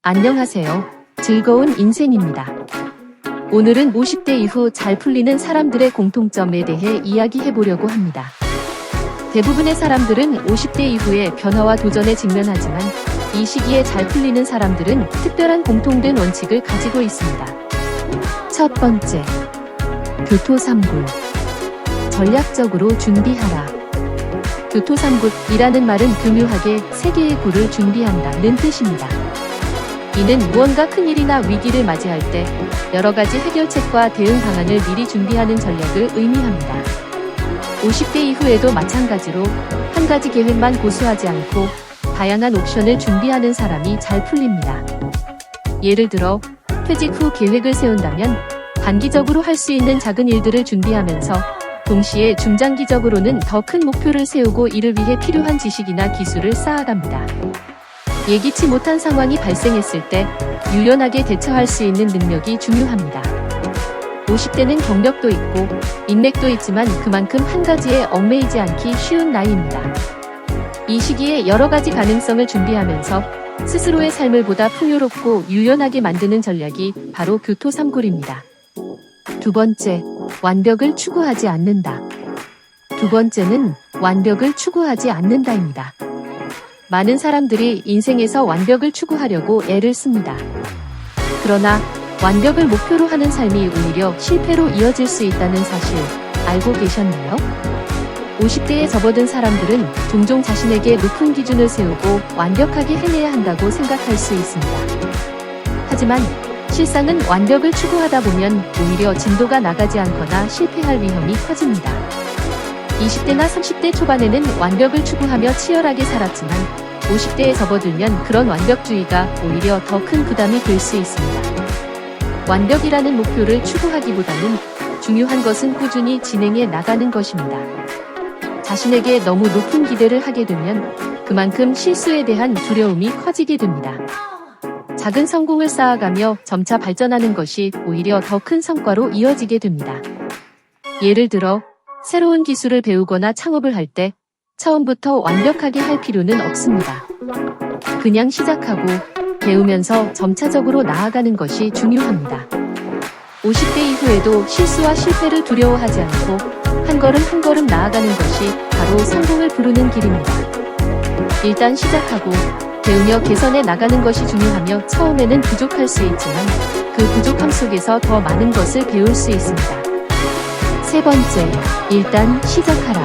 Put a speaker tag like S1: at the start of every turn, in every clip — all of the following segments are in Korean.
S1: 안녕하세요. 즐거운 인생입니다. 오늘은 50대 이후 잘 풀리는 사람들의 공통점에 대해 이야기해보려고 합니다. 대부분의 사람들은 50대 이후에 변화와 도전에 직면하지만 이 시기에 잘 풀리는 사람들은 특별한 공통된 원칙을 가지고 있습니다. 첫 번째, 교토삼굴. 전략적으로 준비하라. 교토삼굴이라는 말은 교묘하게 세 개의 굴을 준비한다는 뜻입니다. 이는 무언가 큰일이나 위기를 맞이할 때 여러 가지 해결책과 대응 방안을 미리 준비하는 전략을 의미합니다. 50대 이후에도 마찬가지로 한 가지 계획만 고수하지 않고 다양한 옵션을 준비하는 사람이 잘 풀립니다. 예를 들어 퇴직 후 계획을 세운다면 단기적으로 할 수 있는 작은 일들을 준비하면서 동시에 중장기적으로는 더 큰 목표를 세우고 이를 위해 필요한 지식이나 기술을 쌓아갑니다. 예기치 못한 상황이 발생했을 때 유연하게 대처할 수 있는 능력이 중요합니다. 50대는 경력도 있고 인맥도 있지만 그만큼 한 가지에 얽매이지 않기 쉬운 나이입니다. 이 시기에 여러 가지 가능성을 준비하면서 스스로의 삶을 보다 풍요롭고 유연하게 만드는 전략이 바로 교토삼굴입니다. 두 번째, 완벽을 추구하지 않는다. 두 번째는 완벽을 추구하지 않는다입니다. 많은 사람들이 인생에서 완벽을 추구하려고 애를 씁니다. 그러나 완벽을 목표로 하는 삶이 오히려 실패로 이어질 수 있다는 사실 알고 계셨나요? 50대에 접어든 사람들은 종종 자신에게 높은 기준을 세우고 완벽하게 해내야 한다고 생각할 수 있습니다. 하지만 실상은 완벽을 추구하다 보면 오히려 진도가 나가지 않거나 실패할 위험이 커집니다. 20대나 30대 초반에는 완벽을 추구하며 치열하게 살았지만 50대에 접어들면 그런 완벽주의가 오히려 더 큰 부담이 될 수 있습니다. 완벽이라는 목표를 추구하기보다는 중요한 것은 꾸준히 진행해 나가는 것입니다. 자신에게 너무 높은 기대를 하게 되면 그만큼 실수에 대한 두려움이 커지게 됩니다. 작은 성공을 쌓아가며 점차 발전하는 것이 오히려 더 큰 성과로 이어지게 됩니다. 예를 들어 새로운 기술을 배우거나 창업을 할 때 처음부터 완벽하게 할 필요는 없습니다. 그냥 시작하고 배우면서 점차적으로 나아가는 것이 중요합니다. 50대 이후에도 실수와 실패를 두려워하지 않고 한 걸음 한 걸음 나아가는 것이 바로 성공을 부르는 길입니다. 일단 시작하고 배우며 개선해 나가는 것이 중요하며 처음에는 부족할 수 있지만 그 부족함 속에서 더 많은 것을 배울 수 있습니다. 세 번째, 일단 시작하라.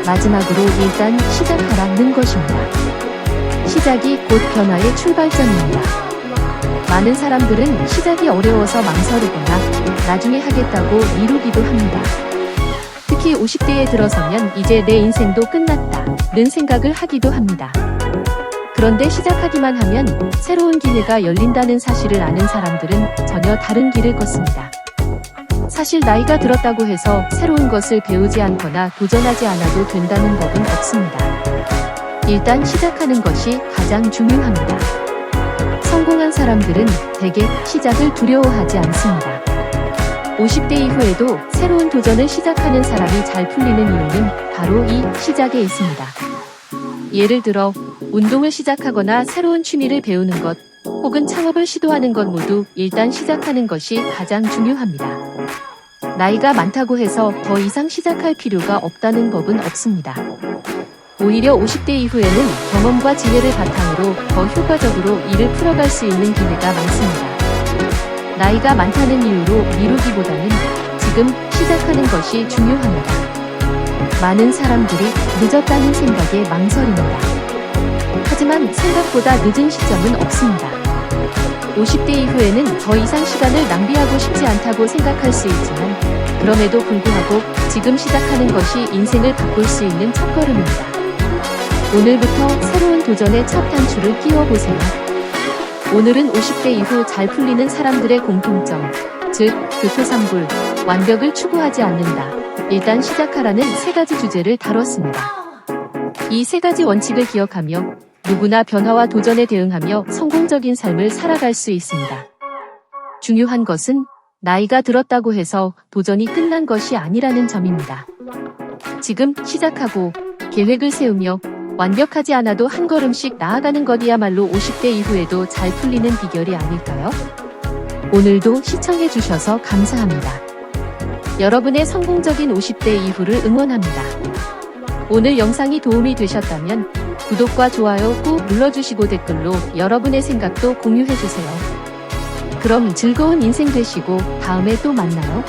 S1: 마지막으로 일단 시작하라는 것입니다. 시작이 곧 변화의 출발점입니다. 많은 사람들은 시작이 어려워서 망설이거나 나중에 하겠다고 미루기도 합니다. 특히 50대에 들어서면 이제 내 인생도 끝났다는 생각을 하기도 합니다. 그런데 시작하기만 하면 새로운 기회가 열린다는 사실을 아는 사람들은 전혀 다른 길을 걷습니다. 사실 나이가 들었다고 해서 새로운 것을 배우지 않거나 도전하지 않아도 된다는 법은 없습니다. 일단 시작하는 것이 가장 중요합니다. 성공한 사람들은 대개 시작을 두려워하지 않습니다. 50대 이후에도 새로운 도전을 시작하는 사람이 잘 풀리는 이유는 바로 이 시작에 있습니다. 예를 들어 운동을 시작하거나 새로운 취미를 배우는 것, 혹은 창업을 시도하는 것 모두 일단 시작하는 것이 가장 중요합니다. 나이가 많다고 해서 더 이상 시작할 필요가 없다는 법은 없습니다. 오히려 50대 이후에는 경험과 지혜를 바탕으로 더 효과적으로 일을 풀어갈 수 있는 기회가 많습니다. 나이가 많다는 이유로 미루기보다는 지금 시작하는 것이 중요합니다. 많은 사람들이 늦었다는 생각에 망설입니다. 하지만 생각보다 늦은 시점은 없습니다. 50대 이후에는 더 이상 시간을 낭비하고 싶지 않다고 생각할 수 있지만 그럼에도 불구하고 지금 시작하는 것이 인생을 바꿀 수 있는 첫걸음입니다. 오늘부터 새로운 도전의 첫 단추를 끼워보세요. 오늘은 50대 이후 잘 풀리는 사람들의 공통점, 즉 교토삼굴, 완벽을 추구하지 않는다, 일단 시작하라는 세 가지 주제를 다뤘습니다. 이 세 가지 원칙을 기억하며 누구나 변화와 도전에 대응하며 성공적인 삶을 살아갈 수 있습니다. 중요한 것은 나이가 들었다고 해서 도전이 끝난 것이 아니라는 점입니다. 지금 시작하고 계획을 세우며 완벽하지 않아도 한 걸음씩 나아가는 것이야말로 50대 이후에도 잘 풀리는 비결이 아닐까요? 오늘도 시청해주셔서 감사합니다. 여러분의 성공적인 50대 이후를 응원합니다. 오늘 영상이 도움이 되셨다면 구독과 좋아요 꾹 눌러주시고 댓글로 여러분의 생각도 공유해주세요. 그럼 즐거운 인생 되시고 다음에 또 만나요.